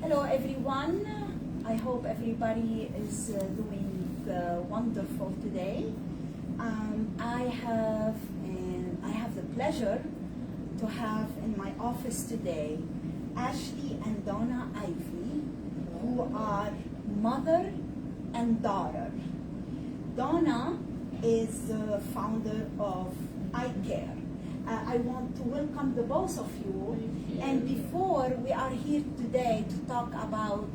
Hello everyone. I hope everybody is doing wonderful today. I have the pleasure to have in my office today Ashley and Donna Ivey, who are mother and daughter. Donna is the founder of ICARE. I want to welcome the both of you. And before we are here today to talk about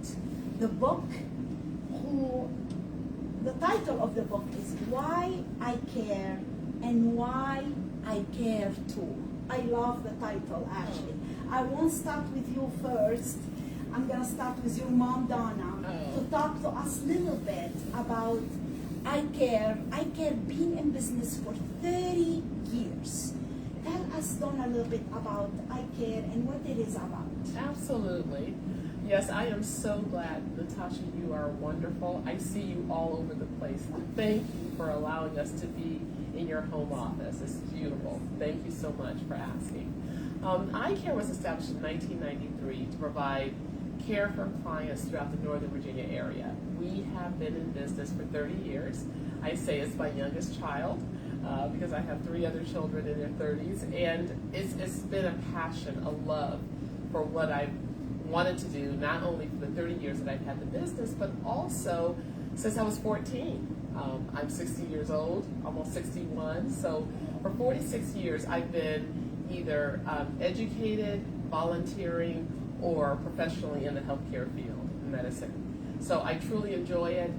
the book, the title of the book is Why I Care and Why I Care Too. I love the title, Ashley. I won't start with you first. I'm going to start with your mom, Donna, to talk to us a little bit about ICARE. ICARE being in business for 30 years. Tell us, Donna, a little bit about ICARE and what it is about. Absolutely. Yes, I am so glad, Natasha, you are wonderful. I see you all over the place. Thank you for allowing us to be in your home office. It's beautiful. Thank you so much for asking. ICARE was established in 1993 to provide care for clients throughout the Northern Virginia area. We have been in business for 30 years. I say it's my youngest child. Because I have 3 other children in their 30s, and it's been a passion, a love for what I wanted to do, not only for the 30 years that I've had the business, but also since I was 14. I'm 60 years old, almost 61, so for 46 years I've been either educated, volunteering, or professionally in the healthcare field, medicine. So I truly enjoy it.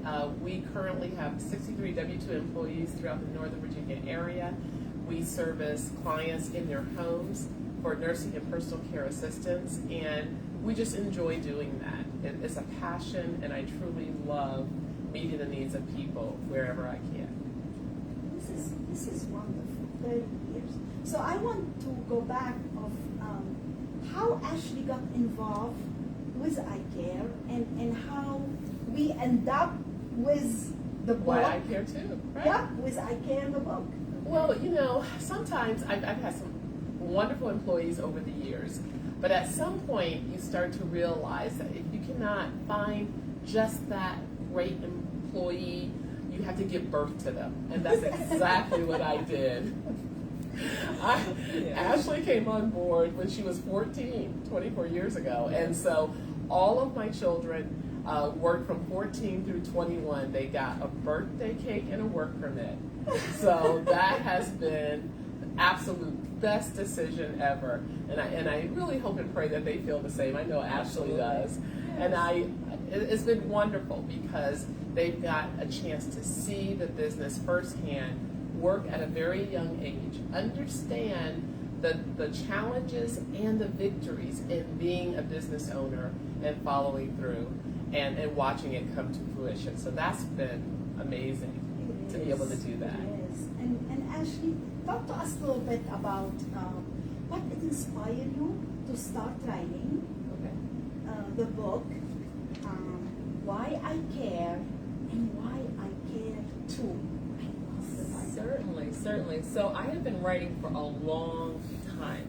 We currently have 63 W-2 employees throughout the Northern Virginia area. We service clients in their homes for nursing and personal care assistance, and we just enjoy doing that. It's a passion, and I truly love meeting the needs of people wherever I can. This is wonderful, 30 years. So I want to go back of how Ashley got involved with ICARE and how we end up with the book. Why I Care Too, right? Yeah, with ICARE the book. Well, you know, sometimes I've had some wonderful employees over the years, but at some point you start to realize that if you cannot find just that great employee, you have to give birth to them, and that's exactly what I did. Ashley came on board when she was 14, 24 years ago, and so all of my children worked from 14 through 21. They got a birthday cake and a work permit. So that has been the absolute best decision ever. And I really hope and pray that they feel the same. I know Ashley does. And it's been wonderful because they've got a chance to see the business firsthand, work at a very young age, understand the challenges and the victories in being a business owner and following through and watching it come to fruition. So that's been amazing to be able to do that. Yes. And Ashley, talk to us a little bit about what inspired you to start writing the book, Why I Care and Why I Care Too. Certainly. So I have been writing for a long time.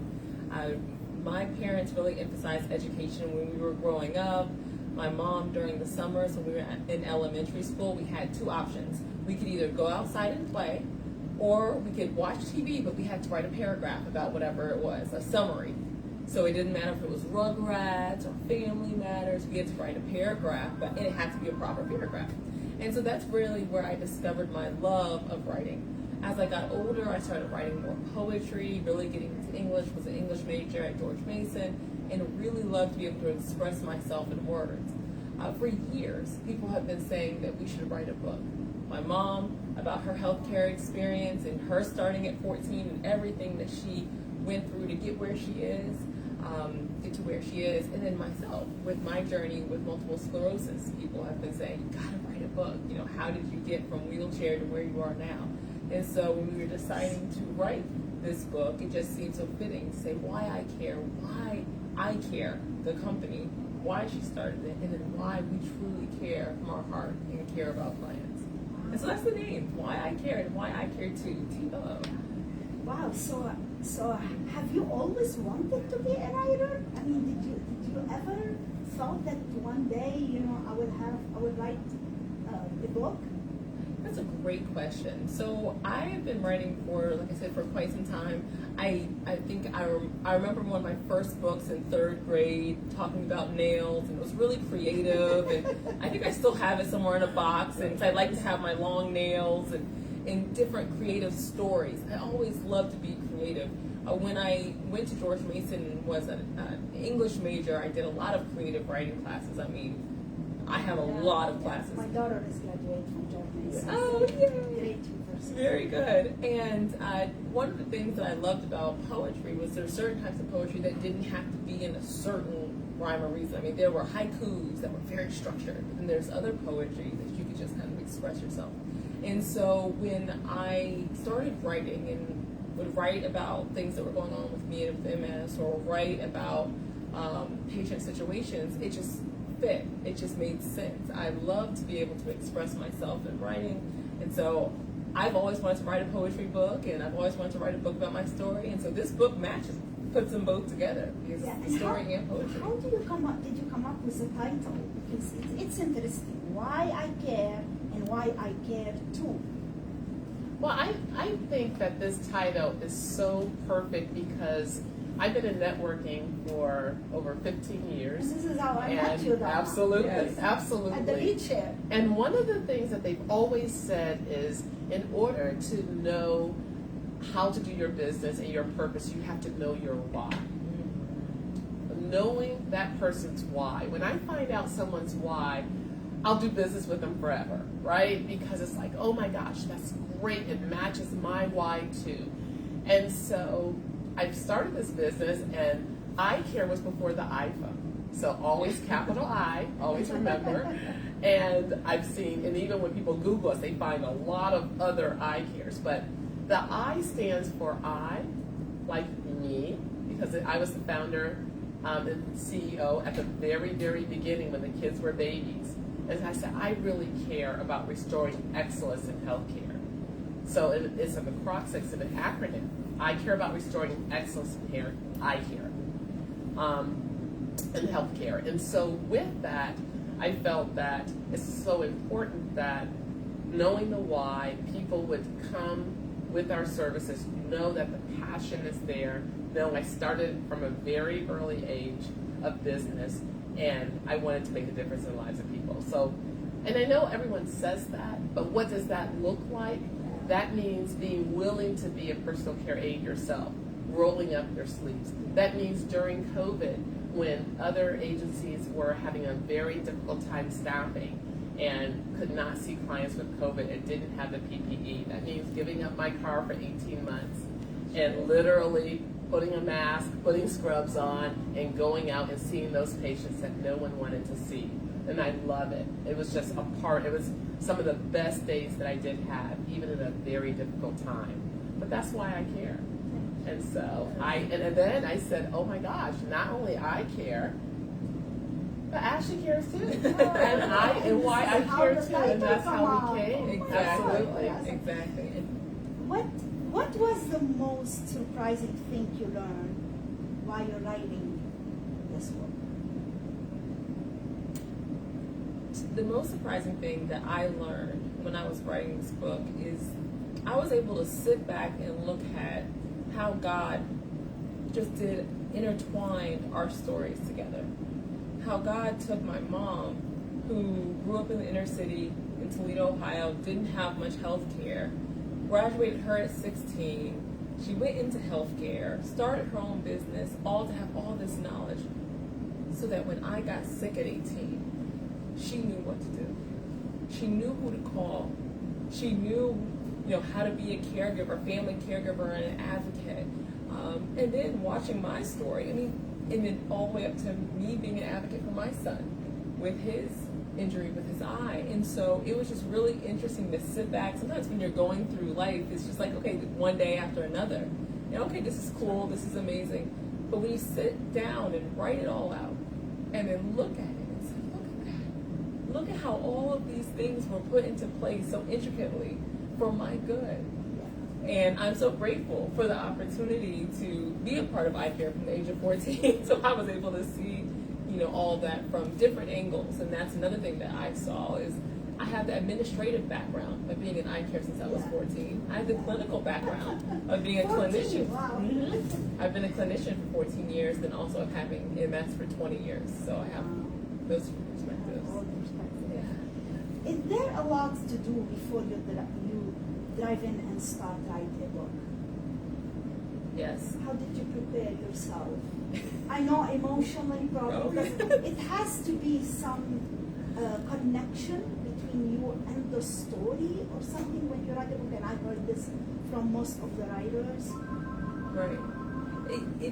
My parents really emphasized education when we were growing up. My mom, during the summers when we were in elementary school, we had 2 options. We could either go outside and play, or we could watch TV, but we had to write a paragraph about whatever it was, a summary. So it didn't matter if it was Rugrats or Family Matters, we had to write a paragraph, but it had to be a proper paragraph. And so that's really where I discovered my love of writing. As I got older, I started writing more poetry, really getting into English, was an English major at George Mason, and really loved to be able to express myself in words. For years, people have been saying that we should write a book. My mom, about her healthcare experience and her starting at 14 and everything that she went through to get where she is, and then myself with my journey with multiple sclerosis. People have been saying, you gotta write a book. You know, how did you get from wheelchair to where you are now? And so when we were deciding to write this book, it just seemed so fitting to say why I care, the company, why she started it, and then why we truly care from our heart and care about clients. And so that's the name, Why I Care and Why I Care Too, T-O. Wow, so have you always wanted to be a writer? I mean, did you ever thought that one day, I would write a book? That's a great question. So I have been writing for, like I said, for quite some time. I think I remember one of my first books in 3rd grade talking about nails, and it was really creative. And I think I still have it somewhere in a box. And I like to have my long nails and different creative stories. I always loved to be creative. When I went to George Mason and was an English major, I did a lot of creative writing classes. I mean, I have a lot of classes. My daughter is graduating from George Mason. Oh, yay! Grade 2 first. Very good. And one of the things that I loved about poetry was there were certain types of poetry that didn't have to be in a certain rhyme or reason. I mean, there were haikus that were very structured, and there's other poetry that you could just kind of express yourself. And so when I started writing and would write about things that were going on with me and with MS, or write about patient situations, it just fit. It just made sense. I love to be able to express myself in writing, and so I've always wanted to write a poetry book, and I've always wanted to write a book about my story, and so this book puts them both together, because it's the story and poetry. How did you come up with the title? Because it's interesting. Why I care and why I care too. Well, I think that this title is so perfect because I've been in networking for over 15 years. And this is how I met you, Donna. Absolutely, Yes. absolutely. At the beach here. And one of the things that they've always said is, in order to know how to do your business and your purpose, you have to know your why. Knowing that person's why. When I find out someone's why, I'll do business with them forever, right? Because it's like, oh my gosh, that's great. It matches my why too. And so I've started this business, and ICARE was before the iPhone. So always capital I, always remember. And I've seen, and even when people Google us, they find a lot of other ICAREs. But the I stands for I, like me, because I was the founder and CEO at the very, very beginning when the kids were babies. As I said, I really care about restoring excellence in healthcare. So it's an acrostic, it's an acronym. I care about restoring excellence in care. I care in healthcare. And so with that, I felt that it's so important that knowing the why, people would come with our services, know that the passion is there, know I started from a very early age of business, and I wanted to make a difference in the lives of people. So, and I know everyone says that, but what does that look like? That means being willing to be a personal care aide yourself, rolling up your sleeves. That means during COVID, when other agencies were having a very difficult time staffing and could not see clients with COVID and didn't have the PPE, that means giving up my car for 18 months and literally putting a mask, putting scrubs on, and going out and seeing those patients that no one wanted to see. And I love it. It was just it was some of the best days that I did have, even in a very difficult time. But that's why I care. And so and then I said, oh my gosh, not only I care, but Ashley cares too. and why I care too, and that's how we came. Exactly. Absolutely. Exactly. What was the most surprising thing you learned while you're writing this book? The most surprising thing that I learned when I was writing this book is I was able to sit back and look at how God just intertwined our stories together. How God took my mom, who grew up in the inner city in Toledo, Ohio, didn't have much health care, graduated her at 16, she went into healthcare, started her own business, all to have all this knowledge, so that when I got sick at 18, she knew what to do. She knew who to call. She knew, how to be a caregiver, family caregiver, and an advocate. And then watching my story, and then all the way up to me being an advocate for my son with his injury with his eye. And so it was just really interesting to sit back. Sometimes when you're going through life, it's just like, okay, one day after another. Okay, this is cool, this is amazing. But when you sit down and write it all out, and then look at it, and say, look at that. Look at how all of these things were put into place so intricately for my good. And I'm so grateful for the opportunity to be a part of ICARE from the age of 14. So I was able to see, all that from different angles. And that's another thing that I saw is I have the administrative background of being in ICARE since I was 14. I have the clinical background of being a 14, clinician. wow. I've been a clinician for 14 years, then also having MS for 20 years. So I have those two perspectives. Yeah. Is there a lot to do before you drive in and start writing a book? Yes. How did you prepare yourself? I know emotionally, probably, because it has to be some connection between you and the story or something when you write a book, and I've heard this from most of the writers. Right.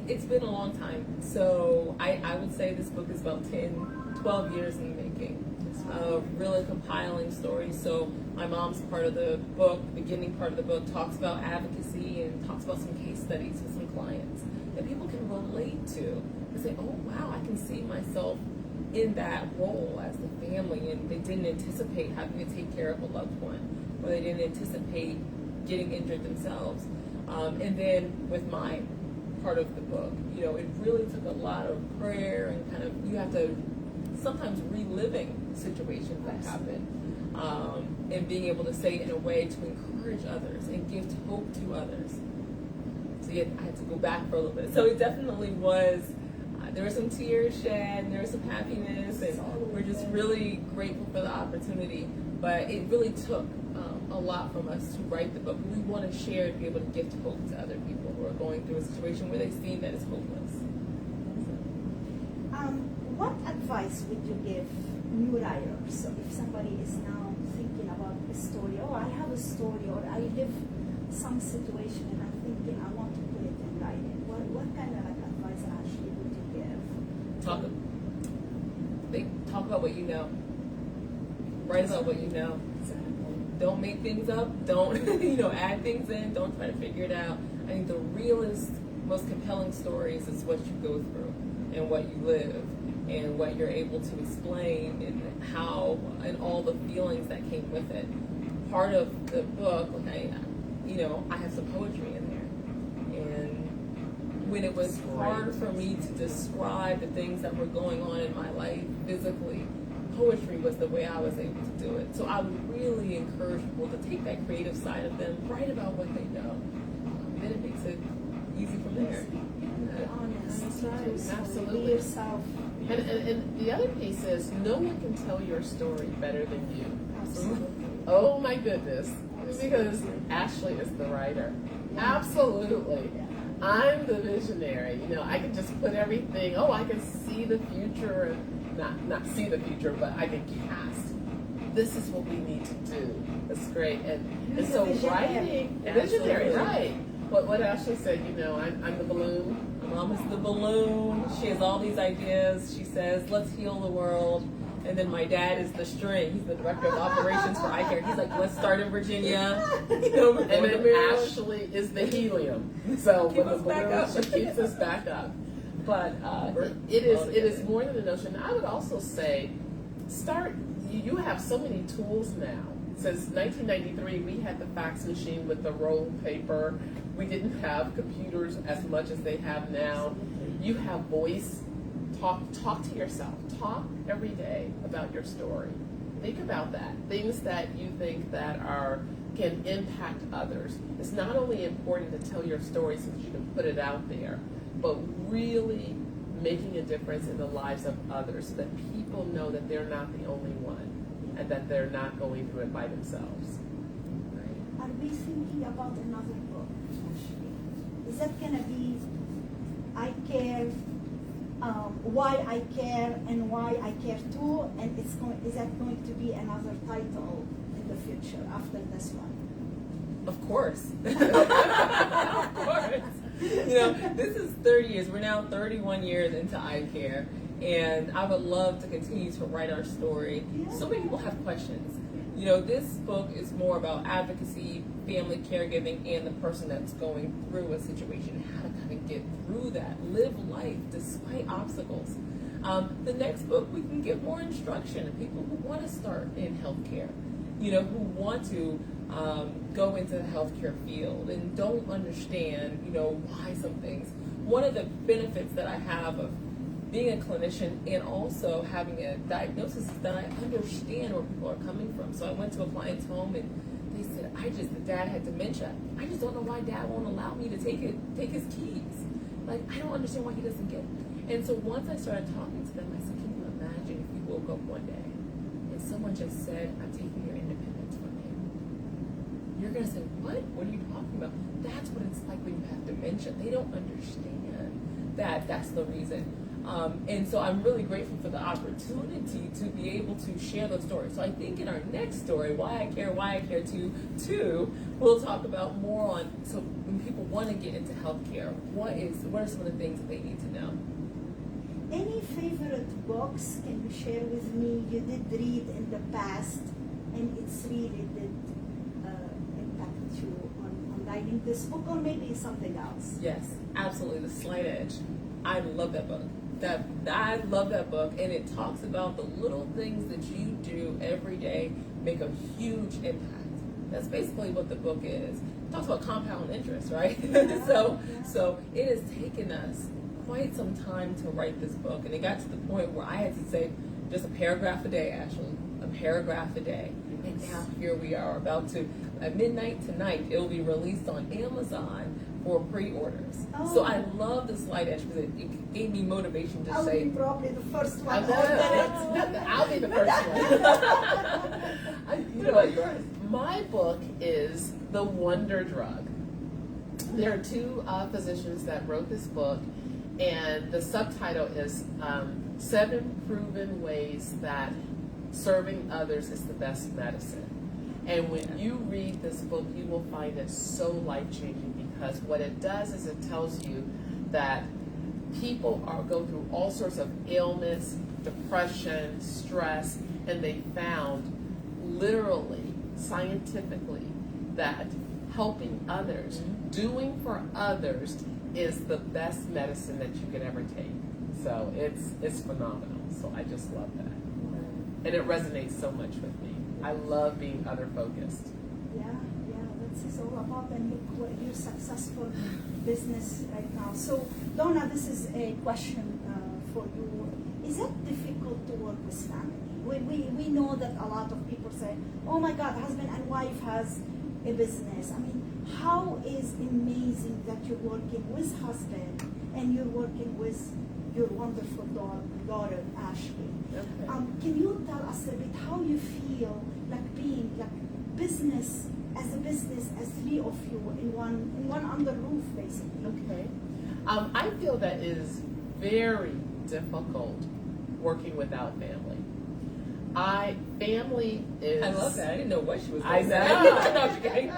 It's been a long time. So I would say this book is about 10, 12 years in the making of really compiling stories. So my mom's part of the book, the beginning part of the book, talks about advocacy and talks about some case studies with some clients that people can relate to and say, oh, wow, I can see myself in that role as the family, and they didn't anticipate having to take care of a loved one, or they didn't anticipate getting injured themselves. And then with my part of the book, it really took a lot of prayer and kind of, you have to sometimes reliving situations that happen, and being able to say it in a way to encourage others and give hope to others. So yeah, I had to go back for a little bit. So it definitely was, there were some tears shed, and there was some happiness, and we're just really grateful for the opportunity. But it really took a lot from us to write the book. We want to share and be able to give hope to other people who are going through a situation where they see that it's hopeless. What advice would you give new writers? So if somebody is now thinking about a story, oh, I have a story, or I live some situation and I'm thinking I want to put it in writing. What kind of advice, Ashley, would you give? Talk about what you know. Write about what you know. Don't make things up. Don't add things in. Don't try to figure it out. I think the realest, most compelling stories is what you go through and what you live and what you're able to explain and how and all the feelings that came with it. Part of the book, I have some poetry in there, and when it was hard for me to describe the things that were going on in my life physically, poetry was the way I was able to do it. So I would really encourage people to take that creative side of them, write about what they know. Then it makes it easy from there. Be honest. That's right. So Absolutely. Be yourself. And the other piece is, no one can tell your story better than you. Absolutely. Oh my goodness. Because Ashley is the writer. Absolutely. I'm the visionary. I can just put everything, I can see the future, not see the future, but I can cast. This is what we need to do. That's great. And so writing, visionary, right. What Ashley said, I'm the balloon. Mom is the balloon. She has all these ideas. She says, let's heal the world. And then my dad is the string. He's the director of operations for ICARE. He's like, let's start in Virginia. And then Ashley is the helium. So when the balloon, she keeps us back up. But it is more than a notion. I would also say, you have so many tools now. Since 1993, we had the fax machine with the rolled paper. We didn't have computers as much as they have now. You have voice. Talk to yourself. Talk every day about your story. Think about that. Things that you think that can impact others. It's not only important to tell your story so that you can put it out there, but really making a difference in the lives of others so that people know that they're not the only one and that they're not going through it by themselves. Are we thinking about another book, Ashley? Is that going to be ICARE, Why I Care and Why I Care Too? And is that going to be another title in the future after this one? Of course. Of course. This is 30 years. We're now 31 years into ICARE, and I would love to continue to write our story. Yeah. So many people have questions. This book is more about advocacy, family caregiving, and the person that's going through a situation, how to kind of get through that, live life despite obstacles. The next book, we can give more instruction to people who want to start in healthcare, who want to go into the healthcare field and don't understand, why some things. One of the benefits that I have of being a clinician and also having a diagnosis, that I understand where people are coming from. So I went to a client's home and they said, the dad had dementia. I just don't know why dad won't allow me to take his keys. Like, I don't understand why he doesn't get it. And so once I started talking to them, I said, can you imagine if you woke up one day and someone just said, I'm taking your independence from you? You're going to say, what? What are you talking about? That's what it's like when you have dementia. They don't understand that that's the reason. And so I'm really grateful for the opportunity to be able to share those stories. So I think in our next story, Why I Care Too, we'll talk about more on, so when people want to get into healthcare, what are some of the things that they need to know? Any favorite books can you share with me you did read in the past and it's really did impact you on writing this book, or maybe something else? Yes, absolutely. The Slight Edge. I love that book. I love that book, and it talks about the little things that you do every day make a huge impact. That's basically what the book is. It talks about compound interest, right? Yeah, So it has taken us quite some time to write this book, and it got to the point where I had to say just a paragraph a day, Ashley, a paragraph a day. And now here we are about to, at midnight tonight, it will be released on Amazon for pre-orders. Oh. So I love the Slight Edge because it gave me motivation to I'll say, be probably the first one. I'll be the first one. You know what? My book is The Wonder Drug. There are two physicians that wrote this book, and the subtitle is 7 Proven Ways That Serving Others is the Best Medicine. And when you read this book, you will find it so life-changing, because what it does is it tells you that people go through all sorts of ailments, depression, stress, and they found literally, scientifically, that helping others, doing for others, is the best medicine that you could ever take. So it's phenomenal. So I just love that. And it resonates so much with me. I love being other focused. Yeah, that's all about, and look, you're successful business right now. So, Donna, this is a question for you. Is it difficult to work with family? We know that a lot of people say, oh my God, husband and wife has a business. I mean, how is amazing that you're working with husband and you're working with your wonderful daughter Ashley. Okay. Can you tell us a bit how you feel like being like business as 3 of you in one under roof, basically? Okay. I feel that it is very difficult working without family. Family is. I love that. I didn't know what she was I going know. to say. No, I'm kidding.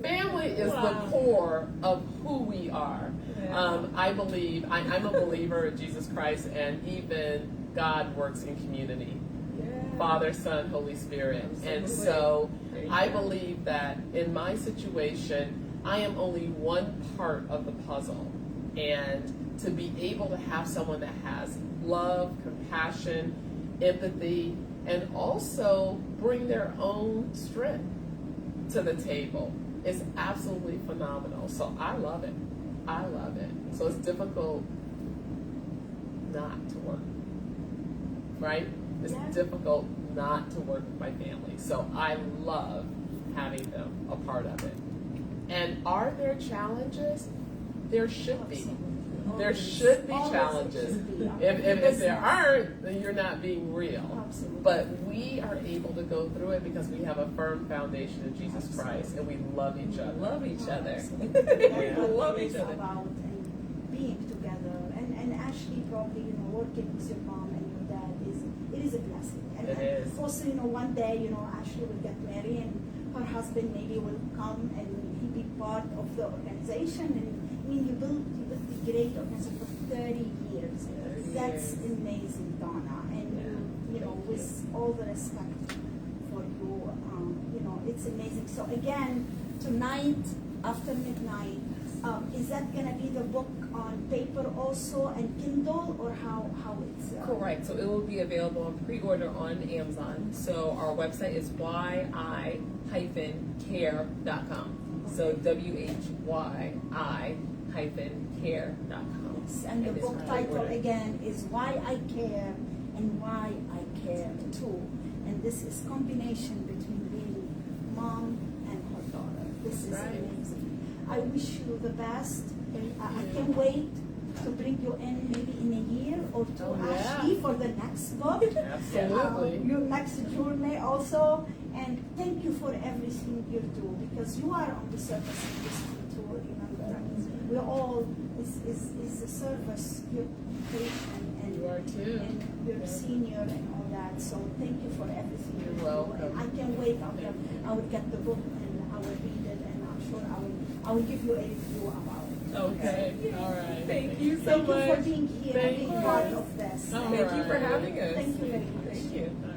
Family is Wow. the core of who we are. Yeah. I believe, I'm a believer in Jesus Christ, and even God works in community. Yeah. Father, Son, Holy Spirit. And Absolutely. so There you I go. believe that in my situation, I am only one part of the puzzle. And to be able to have someone that has love, compassion, empathy, and also bring their own strength to the table is absolutely phenomenal. So I love it. I love it. So it's difficult not to work, right? It's Yeah. difficult not to work with my family. So I love having them a part of it. And are there challenges? There should be. There should be Always challenges. should be. If there aren't, then you're not being real. Absolutely. But we are able to go through it because we have a firm foundation in Jesus Christ, and we love each other. Love each other. Yeah. We love It's each other. about and being together, and Ashley, probably working with your mom and your dad is a blessing. And, It and is. also one day Ashley will get married and her husband maybe will come and he'll be part of the organization. And I mean, you built a great organization for 30 years. 30 That's years. amazing, Donna. And with all the respect for you, it's amazing. So again, tonight after midnight, is that gonna be the book on paper also and Kindle, or how it's? Correct. So it will be available on pre-order on Amazon. So our website is yi-care.com. So WHYI-care.com. ICARE.com. And the it's book really title important. again is Why I Care and Why I Care Too. And this is combination between being mom and her daughter. This is Right. amazing. I wish you the best. Thank I you. can't wait to bring you in maybe in a year or two, Oh, yeah. Ashley, for the next book. Absolutely. Your next journey also. And thank you for everything you do, because you are on the service industry too, remember. We're all, is the service you take and You are too. and you're Yeah. a senior and all that. So thank you for everything you You're do. welcome. And I can't wait until I will get the book and I will read it, and I'm sure I will give you a review about it. Okay. All right. Thank you so Thank you much. for being here Thank and being you. part of this. All Thank you for right. having us. Thank you very much. Thank you. All right.